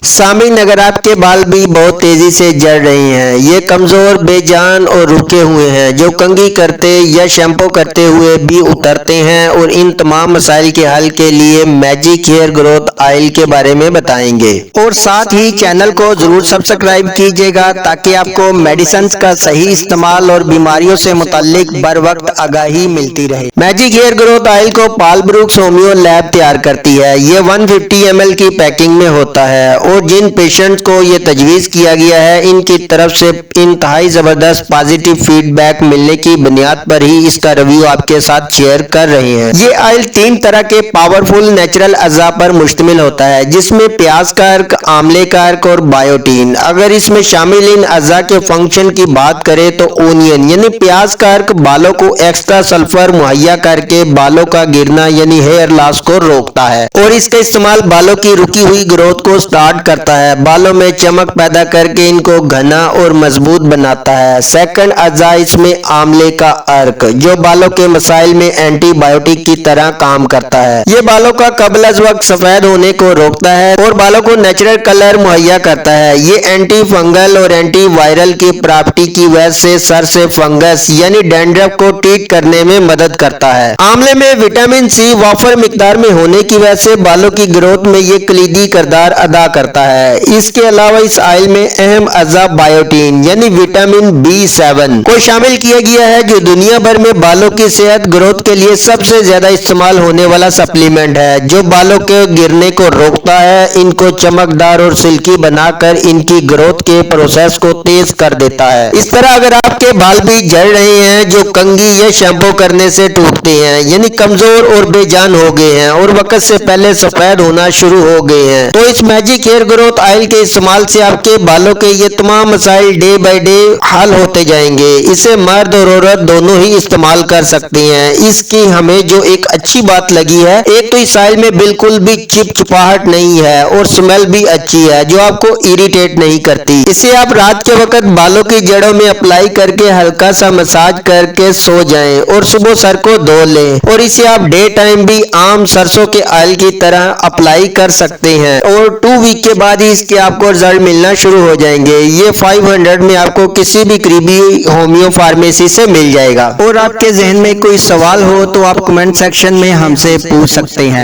सामीन, अगर आपके बाल भी बहुत तेजी से झड़ रहे हैं, ये कमजोर, बेजान और रुके हुए हैं, जो कंघी करते या शैम्पू करते हुए भी उतरते हैं, और इन तमाम मसाइल के हल के लिए मैजिक हेयर ग्रोथ ऑयल के बारे में बताएंगे। और साथ ही चैनल को जरूर सब्सक्राइब कीजिएगा ताकि आपको मेडिसिन का सही इस्तेमाल और बीमारियों से मुताल्लिक बर वक्त आगाही मिलती रहे। मैजिक हेयर ग्रोथ ऑयल को पाल ब्रुक्स होम्यो लैब तैयार करती है। ये 150 ml की पैकिंग में होता है और जिन पेशेंट को ये तजवीज़ किया गया है, इनकी तरफ से इंतहाई ज़बरदस्त पॉजिटिव फीडबैक मिलने की बुनियाद पर ही इसका रिव्यू आपके साथ शेयर कर रहे हैं। ये ऑयल 3 तरह के पावरफुल नेचुरल अज़ा पर मुश्तमिल होता है, जिसमें प्याज का अर्क, आमले का अर्क और बायोटीन। अगर इसमें शामिल इन अज़ा के फंक्शन की बात करें तो ओनियन यानी प्याज का अर्क बालों को एक्स्ट्रा सल्फर मुहैया करके बालों का गिरना यानी हेयर लॉस को रोकता है, और इसका इस्तेमाल बालों की रुकी हुई ग्रोथ को स्टार्ट करता है, बालों में चमक पैदा करके इनको घना और मजबूत बनाता है। सेकंड अज़ा इसमें आमले का अर्क, जो बालों के मसाइल में एंटीबायोटिक की तरह काम करता है। ये बालों का कबल अज़ वक्त सफेद होने को रोकता है और बालों को नेचुरल कलर मुहैया करता है। ये एंटी फंगल और एंटी वायरल की प्रॉपर्टी की वजह से सर से फंगस यानी डैंड्रफ को ट्रीट करने में मदद करता है। आमले में विटामिन सी वाफर मिकदार में होने की वजह से बालों की ग्रोथ में ये कलीदी किरदार अदा करता है। इसके अलावा इस ऑयल में अहम अज़ा बायोटीन यानी विटामिन B7 को शामिल किया गया है, जो दुनिया भर में बालों की सेहत ग्रोथ के लिए सबसे ज्यादा इस्तेमाल होने वाला सप्लीमेंट है, जो बालों के गिरने को रोकता है, इनको चमकदार और सिल्की बनाकर इनकी ग्रोथ के प्रोसेस को तेज कर देता है। इस तरह अगर आपके बाल भी झड़ रहे हैं, जो कंघी या शैम्पू करने से टूटते हैं यानी कमजोर और बेजान हो गए हैं और वक्त से पहले सफेद होना शुरू हो गए हैं, तो इस मैजिक हेयर ग्रोथ ऑयल के इस्तेमाल से आपके बालों के ये तमाम मसाइल डे बाय डे हल होते जाएंगे। इसे मर्द और औरत दोनों ही इस्तेमाल कर सकते हैं। इसकी हमें जो एक अच्छी बात लगी है, एक तो इस ऑयल में बिल्कुल भी चिपचिपाहट नहीं है और स्मेल भी अच्छी है, जो आपको इरिटेट नहीं करती। इसे आप रात के वक्त बालों की जड़ों में अप्लाई करके हल्का सा मसाज करके सो जाएं और सुबह सर को धो लें, और इसे आप डे टाइम भी आम सरसों के ऑयल की तरह अप्लाई कर सकते हैं, और 2 वीक के बाद ही इसके आपको रिजल्ट मिलना शुरू हो जाएंगे। ये 500 में आपको किसी भी करीबी होम्यो फार्मेसी से मिल जाएगा। और आपके जहन में कोई सवाल हो तो आप कमेंट सेक्शन में हमसे पूछ सकते हैं।